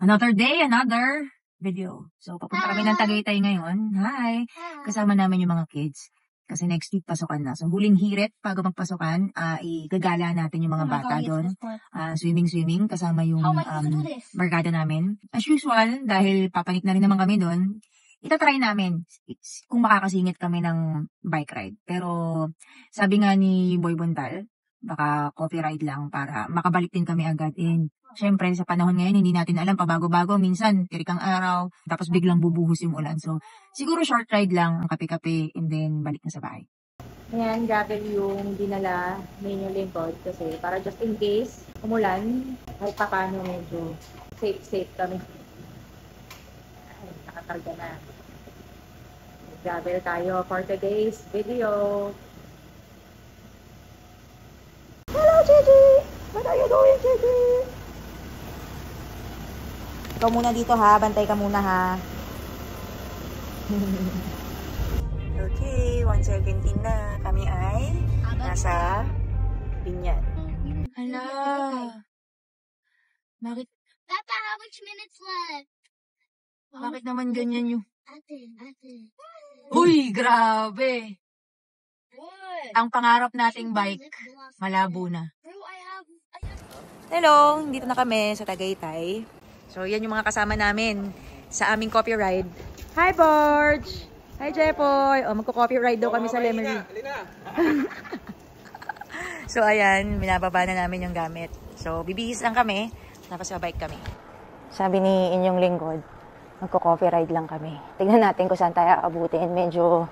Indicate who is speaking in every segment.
Speaker 1: Another day, another video. So, papunta kami ng Tagaytay ngayon. Hi! Kasama namin yung mga kids. Kasi next week, pasukan na. So, huling hirit, bago magpasukan, igagala natin yung mga bata doon. Swimming, kasama yung barkada namin. As usual, dahil papanik na rin naman kami doon, itatry namin kung makakasingit kami ng bike ride. Pero, sabi nga ni Boy Bontal, baka coffee ride lang para makabalik din kami agad. And, syempre, sa panahon ngayon, hindi natin alam, pabago-bago, minsan, tirikang araw, tapos biglang bubuhos yung ulan. So, siguro short ride lang, ang kape-kape, and then balik na sa bahay.
Speaker 2: Ayan, gravel yung dinala ninyo lingkod kasi para just in case umulan, kahit pa paano medyo safe kami. Ay, nakatarga na. Gravel tayo for today's video. Hello, Gigi! What are you doing, Gigi? Ikaw muna dito ha, bantay ka muna ha.
Speaker 1: Okay, 1:17 na. Kami ay nasa Binyan. Hala! Bakit?
Speaker 3: Papa, how much minutes left?
Speaker 1: Bakit naman ganyan yung...
Speaker 3: Ate.
Speaker 1: Uy, grabe!
Speaker 3: What?
Speaker 1: Ang pangarap nating bike, malabo na.
Speaker 3: Bro, I have...
Speaker 2: Hello! Dito na kami sa Tagaytay. So, yan yung mga kasama namin sa aming coffee ride. Hi, Borge! Hi, Jepoy! O, magko-coffee ride daw kami sa Lemery. So, ayan, binababa na namin yung gamit. So, bibihis lang kami, tapos bike kami. Sabi ni inyong lingkod, magko-coffee ride lang kami. Tignan natin kung saan tayo abutin. Medyo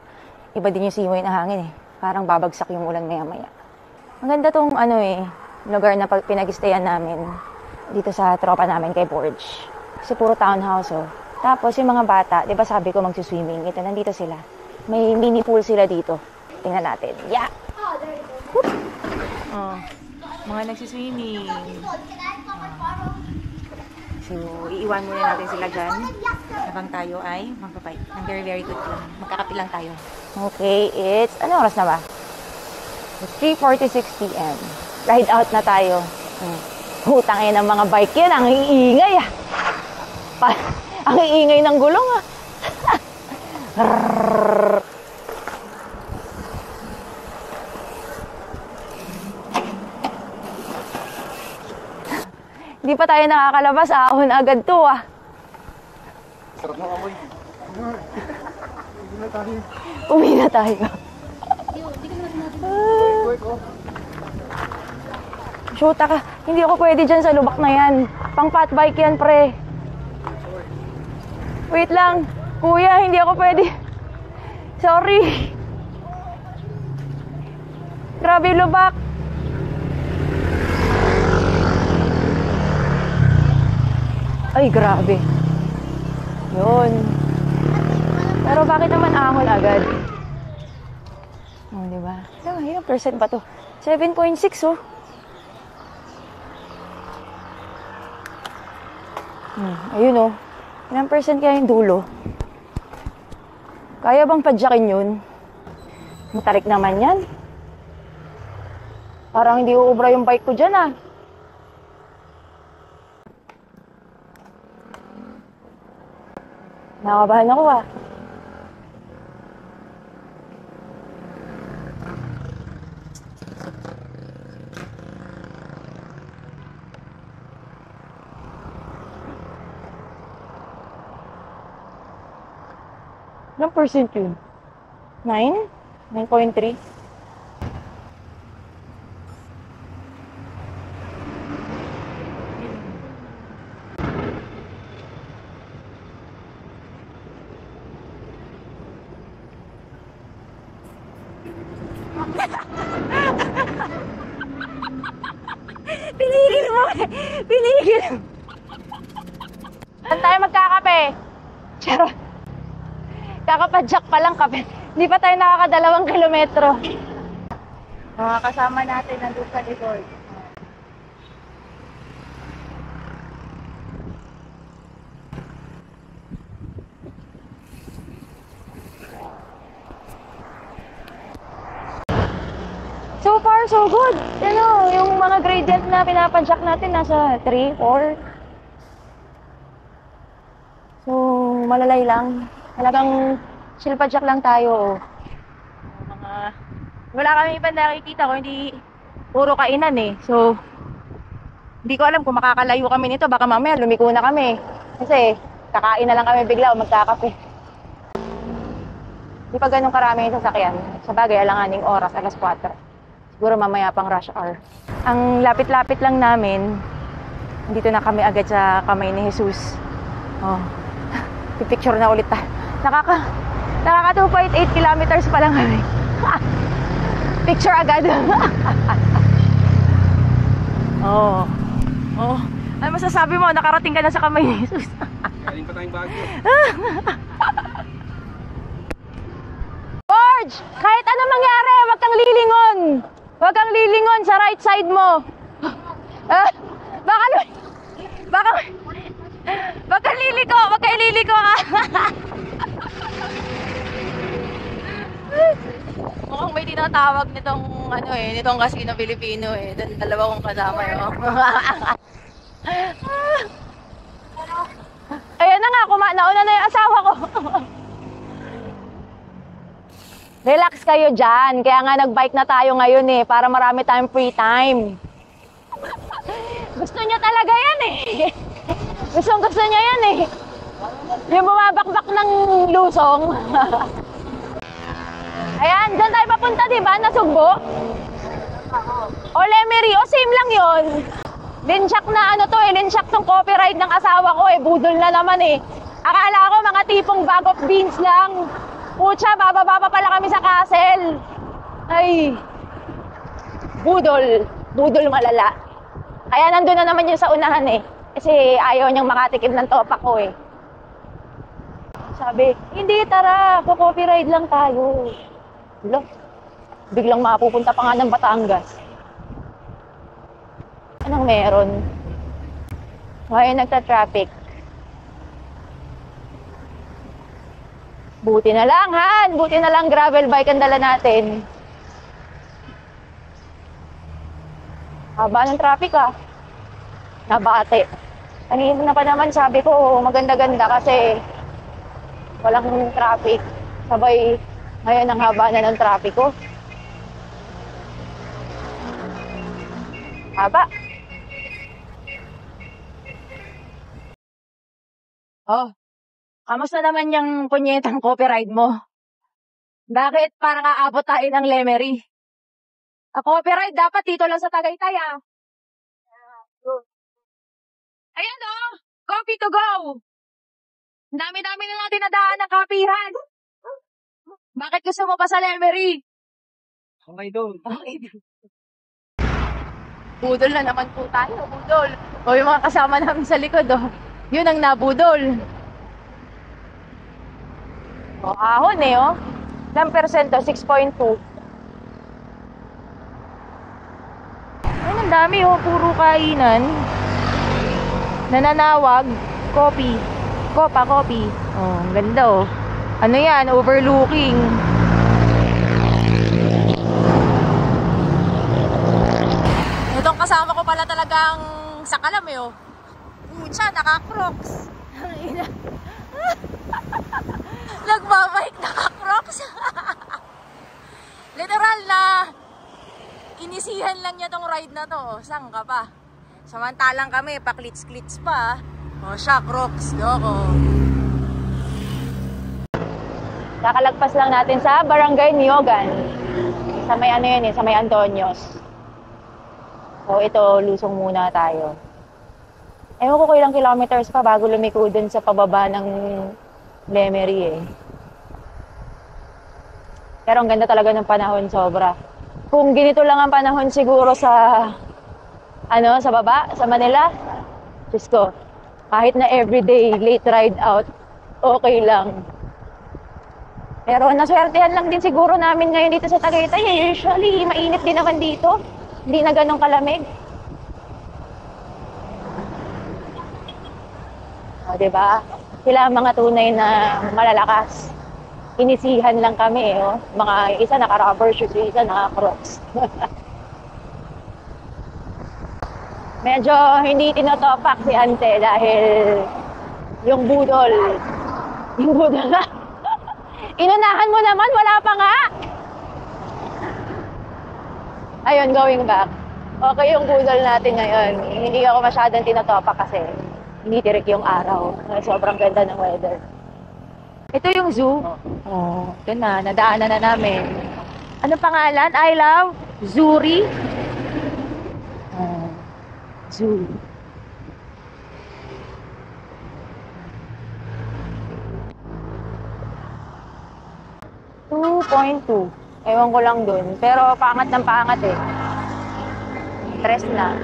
Speaker 2: iba din yung simoy na hangin eh. Parang babagsak yung ulan maya-maya. Maganda tong lugar na pinag-stayan namin dito sa tropa namin kay Borge. Kasi puro townhouse oh. Tapos yung mga bata, di ba sabi ko magsuswimming? Ito, nandito sila. May mini pool sila dito. Tingnan natin. Yeah! Oh, mga nagsuswimming. So, iiwan muna natin sila dyan. Habang tayo ay magpapay. Ang very, very good lang. Magkakapi lang tayo. Okay, it's... Ano oras na ba? It's 3:46 p.m. Ride out na tayo. Hutang ng mga bike yan. Ang iingay ah. Ang iingay ng gulong ah. Hindi pa tayo nakakalabas, ahon agad to ah.
Speaker 4: Sarap ng amoy.
Speaker 2: Uwi na tayo. Shoota ka. Hindi ako pwede dyan sa lubak na yan. Pang fat bike yan, pre. Wait lang. Kuya, hindi ako pwede. Sorry. Grabe lubak. Ay, grabe. Yun. Pero bakit naman ahon agad? Oh, diba? Ilang percent ba to? 7.6 oh. Ayun oh. Ilang percent kaya yung dulo? Kaya bang padyakin yun? Matarik naman yan. Parang hindi uubra yung bike ko dyan ah. Nakabahan ako ah. Ilang percent yun? 9? 9.3? Pinigil mo eh! Pinigil! Saan tayo magkakape? Charot! Kakapadyak pa lang kape. Hindi pa tayo nakakadalawang kilometro. Mga kasama natin nandun sa likod. So far, so good. Yung mga gradient na pinapadyak natin nasa 3, 4. malalay lang. Talagang silpadyak lang tayo. Mga, wala kami ibang nakikita ko, hindi puro kainan eh. So, hindi ko alam kung makakalayo kami nito. Baka mamaya lumiko na kami. Kasi, kakain na lang kami bigla o magkakape. Hindi pa ganun karami yung sasakyan. Sa bagay, alanganing oras, alas 4. Siguro mamaya pang rush hour. Ang lapit-lapit lang namin, dito na kami agad sa kamay ni Jesus. Oh, pipicture na ulit tayo. Nakaka 2.8 kilometers pa lang kami. Picture agad. Oh. Oh. Ano masasabi mo? Nakarating ka na sa kamay ni Jesus.
Speaker 4: Galing pa tayong Baguio.
Speaker 2: George! Kahit ano mangyari, wag kang lilingon. Wag kang lilingon sa right side mo. Wag kang liliko. Wag kang liliko ka. Mukhang may tinatawag nitong nitong Casino Filipino eh. Dalawa kong kasama yun. Ayan na nga, nauna na yung asawa ko. Relax kayo dyan. Kaya nga nag-bike na tayo ngayon eh. Para marami tayong free time. Gusto niya talaga yan eh. Gusto niya yan eh. Yung bumabakbak ng lusong. Ayan, dyan tayo papunta, diba? Nasugbo. O Lemery, o same lang yun. Linsyak na linsyak tong copyright ng asawa ko eh. Budol na naman eh. Akala ko mga tipong bag of beans lang. Pucha, bababa pa pala kami sa castle. Ay, budol malala. Kaya nandun na naman yun sa unahan eh. Kasi ayaw niyang makatikim ng topak ko eh. Sabi, hindi tara, copyright lang tayo. Wala, biglang mapupunta pa nga ng Batangas. Anong meron? Ngayon nagta-traffic. Buti na lang, Han! Buti na lang gravel bike ang dala natin. Haba ng traffic ah. Nabate. Kanina na pa naman sabi ko, maganda-ganda kasi walang traffic. Sabay, ngayon ang haba na ng traffic ko. Haba. Oh, kamusta naman yung punyetang copyright mo? Bakit parang aabot tayo ng Lemery? Copyright dapat dito lang sa Tagaytay ah. Ayan oh, coffee to go. Ang dami-dami na natin nadaan ng kapihan. Bakit gusto mo pa sa Lemery?
Speaker 4: Okay doon.
Speaker 2: Budol na naman po tayo, budol. O yung mga kasama namin sa likod oh. Yun ang nabudol. O, ahon eh, oh. Ilang persento? 6.2. Ayun, ang dami, oh. Puro kainan. Nananawag. Coffee. Copa, coffee. Oh, ang ganda, oh. Ano yan? Overlooking. Itong kasama ko pala talagang sa kalam, eh, oh. Pucha, naka-crocs. Nagbabike, naka-crocs. Literal na inisihan lang niya tong ride na to. Oh, saan ka pa? Samantalang kami, pa-klits-klits pa. O, siya, crocs. Doko. Kakalagpas lang natin sa Barangay Niogan. Sa may ano yun eh, sa may Antonios. So, ito, lusong muna tayo. Ewan ko ilang kilometers pa bago lumiko dun sa pababa ng Lemery eh. Pero ang ganda talaga ng panahon, sobra. Kung ganito lang ang panahon siguro sa sa baba, sa Manila, Diyos ko, kahit na everyday late ride out, okay lang. Pero naswertehan lang din siguro namin ngayon dito sa Tagaytay. Usually, mainit din naman dito. Hindi na ganun kalamig. O, diba? Sila ang mga tunay na malalakas. Inisihan lang kami, oh. Mga isa naka-rubber shoes, isa naka-crocs. Medyo hindi tinotopak si Ante dahil yung budol Yung budol na. Inunahan mo naman, wala pa nga. Ayun, going back. Okay yung budol natin ngayon. Hindi ako masyadong tinatopa kasi hindi tirik yung araw. Sobrang ganda ng weather. Ito yung zoo. Oh, ito na, nadaanan na namin. Ano pangalan? I love Zuri. Oh, zoo. 2.2. Ewan ko lang dun. Pero pangat ng pangat eh. Tres na.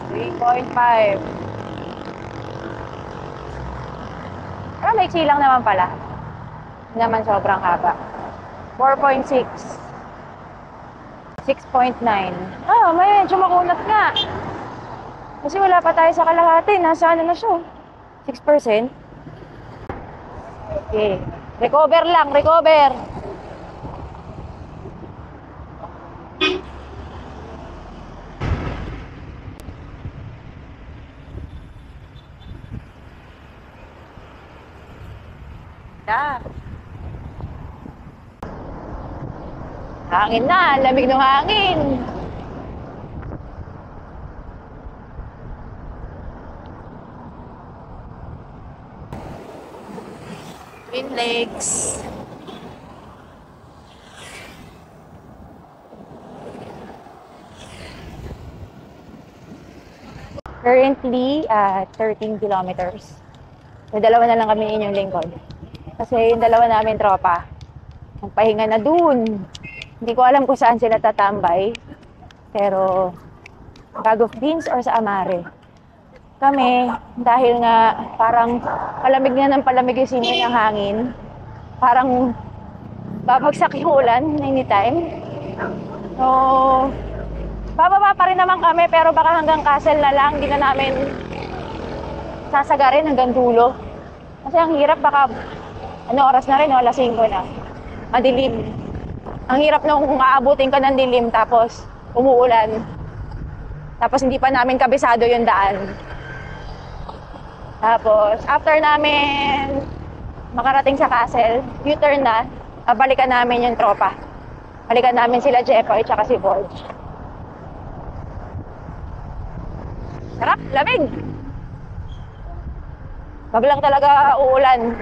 Speaker 2: 3.5. Pero may lang naman pala. Hindi naman sobrang haba. 4.6. 6.9. Ah, may medyo makunat nga. Kasi wala pa tayo sa kalahati. Nasa ano na siya? 6%. Okay. Recover lang, recover. Da. Hangin na, lamig ng hangin. Twin Lakes. Currently at 13 kilometers. So, dalawa na lang kami inyong lingkod. Kasi yung dalawa namin tropa, nagpahinga na dun. Hindi ko alam kung saan sila tatambay. Pero, Bag of Beans or sa Amare. Kami, dahil nga parang palamig na ng palamig yung sinyo ng hangin, parang babagsak yung ulan anytime. So, bababa pa rin naman kami pero baka hanggang Castle na lang, hindi na namin sasagarin hanggang dulo. Kasi ang hirap, baka ano oras na rin, alas 5 na. Madilim. Ang hirap nung aabutin ka ng dilim tapos umuulan. Tapos hindi pa namin kabisado yung daan. Tapos, after namin makarating sa Castle, U-turn na, balikan namin yung tropa. Balikan namin sila Jepoy at si Borge. Sarap, lamig! Wag lang talaga uulan.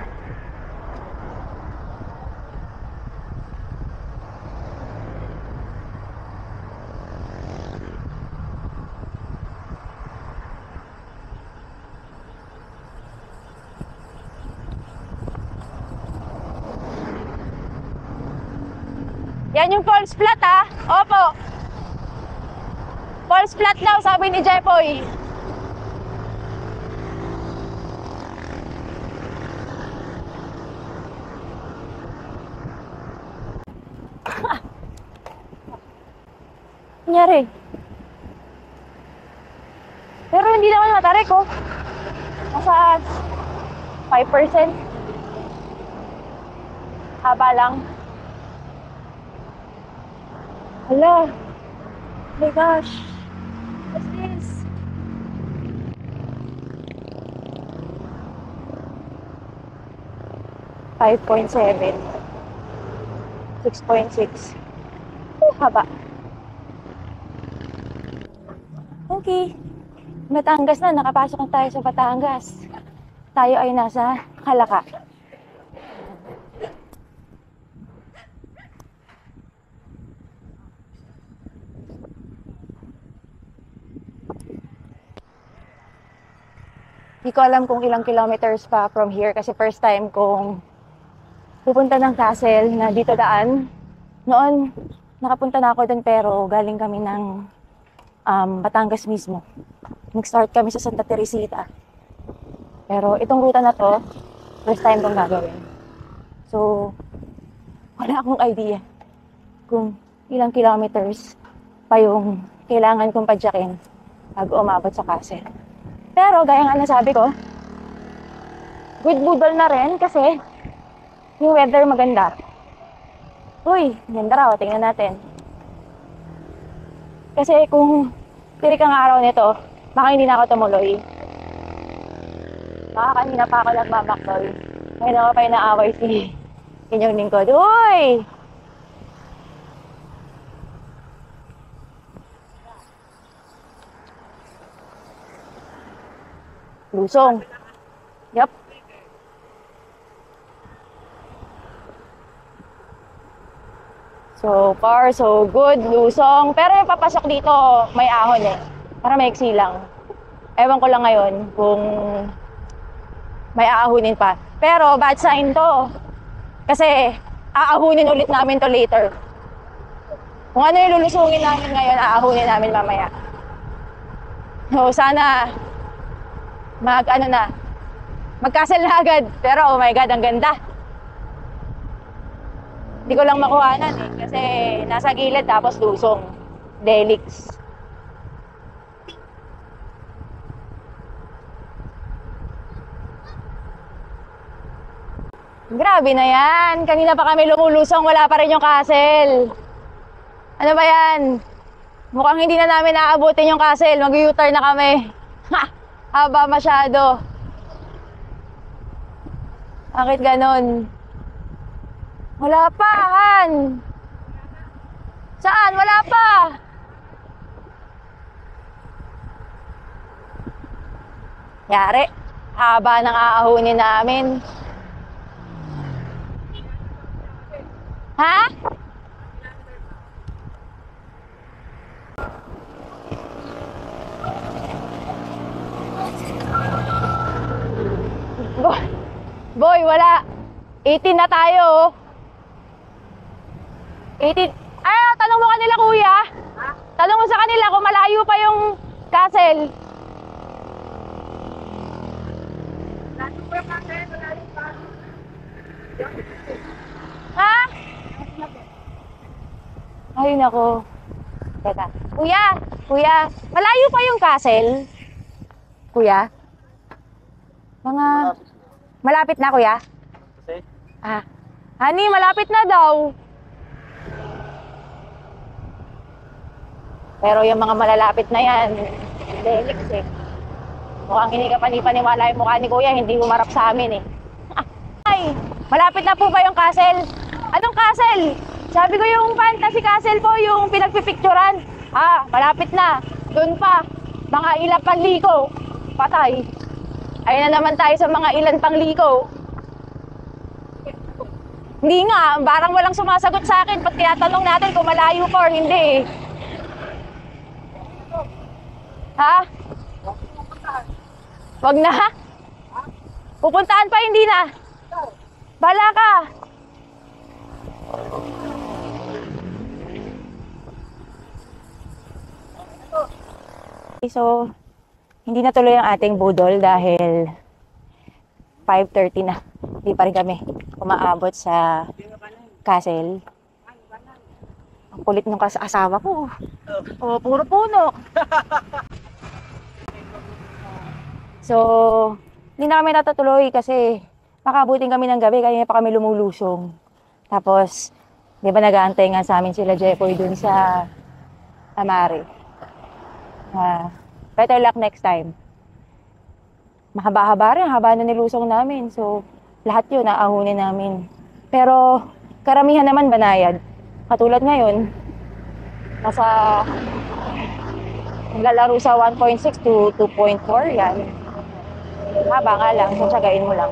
Speaker 2: Yan yung false flat ah. Opo. False flat daw, sabi ni Jepoy. Nangyari? Pero hindi naman matarik oh. Nasa 5%. Haba lang. Hala. Oh my gosh. What's this? $5.7. 6.6. Haba. Okay. Batangas na. Nakapasok na tayo sa Batangas. Tayo ay nasa Kalaka. Di ko alam kung ilang kilometers pa from here kasi first time kong pupunta ng Castle na dito daan. Noon, nakapunta na ako dun pero galing kami ng Batangas mismo. Nag-start kami sa Santa Teresita. Pero itong ruta na to, first time kong gagawin. So, wala akong idea kung ilang kilometers pa yung kailangan kong padyakin bago umabot sa Castle. Pero, gaya nga nasabi ko, good budol na rin kasi yung weather maganda. Uy, ganda raw. Tingnan natin. Kasi kung tirik ang araw nito, baka hindi na ako tumuloy. Kanina pa ako nagmamaktol. Ngayon ako pa inaaway si inyong lingkod. Uy! Lusong. Yup. So far, so good. Lusong. Pero yung papasok dito, may ahon eh. Para maiksi lang. Ewan ko lang ngayon kung may aahunin pa. Pero bad sign to. Kasi aahunin ulit namin to later. Kung ano yung lulusungin namin ngayon, aahunin namin mamaya. So sana magkasal na agad. Pero oh my God, ang ganda. Hindi ko lang makuhanan eh. Kasi nasa gilid tapos lusong. Delix. Grabe na yan. Kanina pa kami lumulusong, wala pa rin yung castle. Ano ba yan? Mukhang hindi na namin naaabutin yung castle. Mag-U-turn na kami. Ha! Haba masyado. Bakit ganon? Wala pa, Han. Saan? Wala pa. Yari. Haba ng aahunin namin. Ha? Boy, wala. 18 na tayo. 18. Ay, tanong mo kanila, kuya. Tanong mo sa kanila kung malayo pa yung castle. Ha? Ay, nako. Teka. Kuya, malayo pa yung castle? Kuya? Malapit na, kuya? Honey, malapit na daw. Pero yung mga malalapit na yan, delix eh. Mukhang hindi ka panipaniwala yung mukha ni kuya, hindi humarap sa amin eh. Ay, malapit na po ba yung castle? Anong castle? Sabi ko yung fantasy castle po, yung pinagpipicturan. Malapit na. Doon pa. Mga ilang pangliko. Patay. Ayun na naman tayo sa mga ilan pangliko. Hindi nga, parang walang sumasagot sa akin. Pag tinatanong natin kung malayo pa or hindi. Ha? Wag na? Pupuntahan pa, hindi na. Bala ka. So, hindi na tuloy ang ating budol dahil 5:30 na. Hindi pa rin kami umaabot sa castle. Ang kulit ng asawa ko. Puro puno. So, hindi na kami natutuloy kasi makabutin kami ng gabi. Kanina pa kami lumulusong. Tapos, di ba nag-aantay nga sa amin sila Jepoy dun sa Amari. Better luck next time. Mahaba-haba rin, haba na nilusong namin. So, lahat yun naahunin namin. Pero, karamihan naman banayad. Katulad ngayon, naglalaro sa 1.6 to 2.4 yan. Haba nga lang, so tsagain mo lang.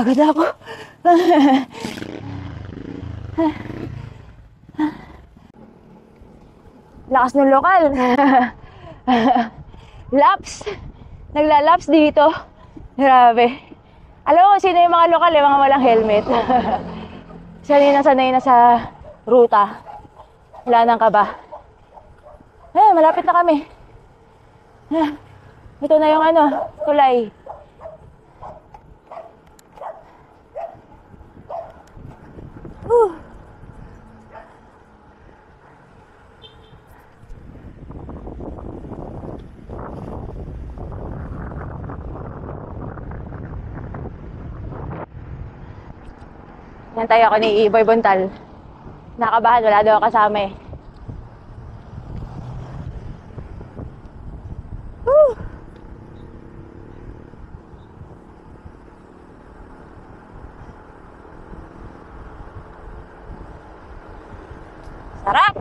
Speaker 2: Napagod ako. Lakas ng lokal. Laps. Naglalaps dito. Grabe. Alam mo, sino yung mga lokal mga walang helmet. Sanay na sa ruta. Wala nang kaba. Malapit na kami. Ito na yung tulay. Nantay ako ni Boy Bontal. Nakabahan, wala daw kasama eh. Sarap!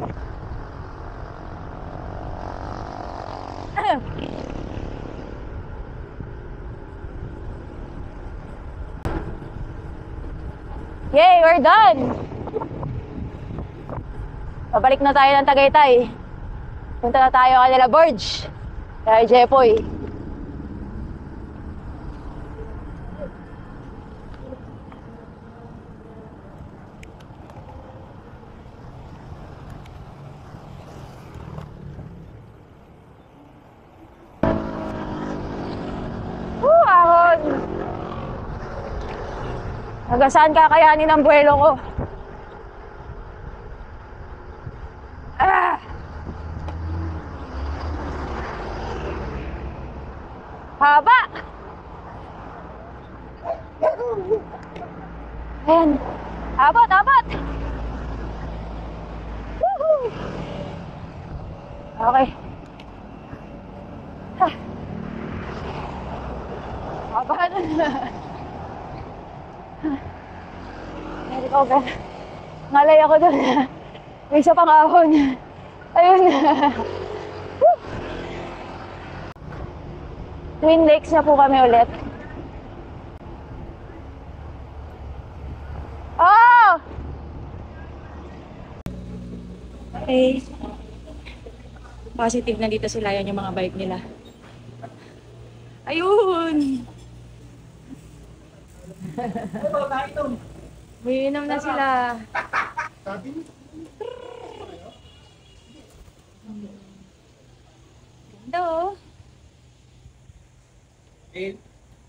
Speaker 2: Yay, we're done! Pabalik na tayo ng Tagaytay. Punta na tayo kanila Borge. Kaya Jepoy. Ahon! Hanggang saan kakayanin ang buwelo ko? Haba! Ayan. Abot, abot! Woohoo! Okay. Haba na. Hindi ko ba? Ngalay ako doon. May isa pang ahon. Ayun. Twin Lakes na po kami ulit. Oh! Okay. Positive na dito sila, yan yung mga bike nila. Ayun! Umiinom na sila. Ganda oh.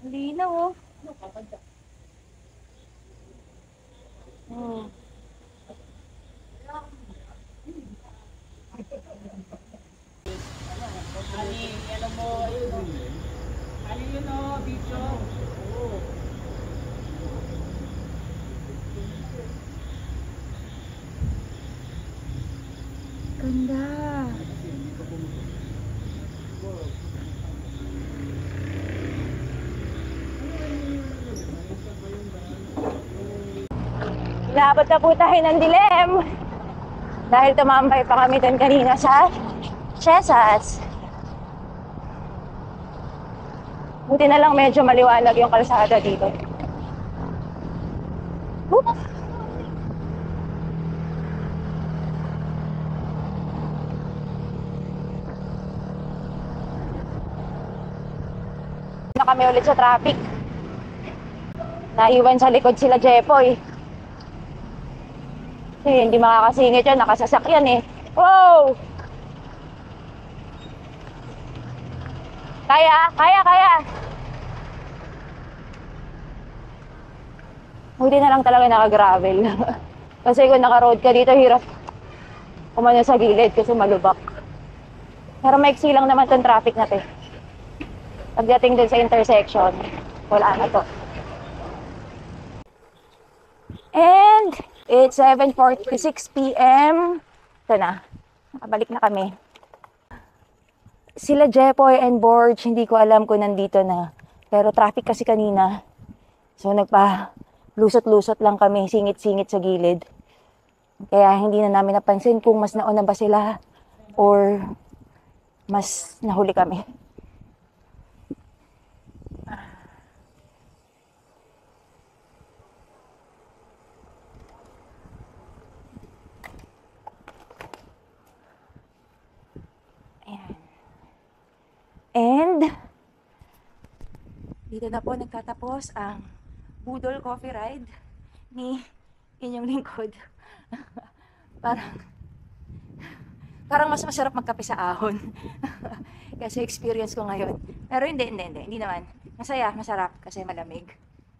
Speaker 2: Ang linaw oh. Oh. Ganda. Inaabot na po tayo ng dilim. Dahil tumambay pa kami doon kanina sa Chesas. Buti na lang medyo maliwanag yung kalsada dito. Na kami ulit sa traffic. Naiwan sa likod sila Jepoy. Hindi makakasingit yun, nakasasakyan eh. Wow! Kaya! Hindi na lang talaga naka-gravel. Kasi kung naka-road ka dito, hirap kumanya sa gilid kasi malubak. Pero maiksi lang naman itong traffic natin. Pagdating dun sa intersection, wala na to. And it's 7:46 p.m. Ito na. Nakabalik na kami. Sila Jepoy and Borge, hindi ko alam kung nandito na. Pero traffic kasi kanina. So nagpa-lusot-lusot lang kami, singit-singit sa gilid. Kaya hindi na namin napansin kung mas nauna ba sila or mas nahuli kami. Dito na po nagtatapos ang Budol Coffee Ride ni inyong lingkod. parang parang mas masarap magkape sa ahon. Kasi experience ko ngayon. Pero hindi naman. Masaya, masarap kasi malamig.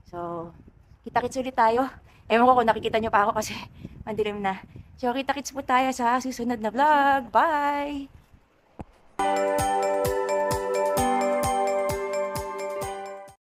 Speaker 2: So, kita-kits ulit tayo. Ewan ko kung nakikita nyo pa ako kasi mandilim na. So, kita-kits po tayo sa susunod na vlog. Bye!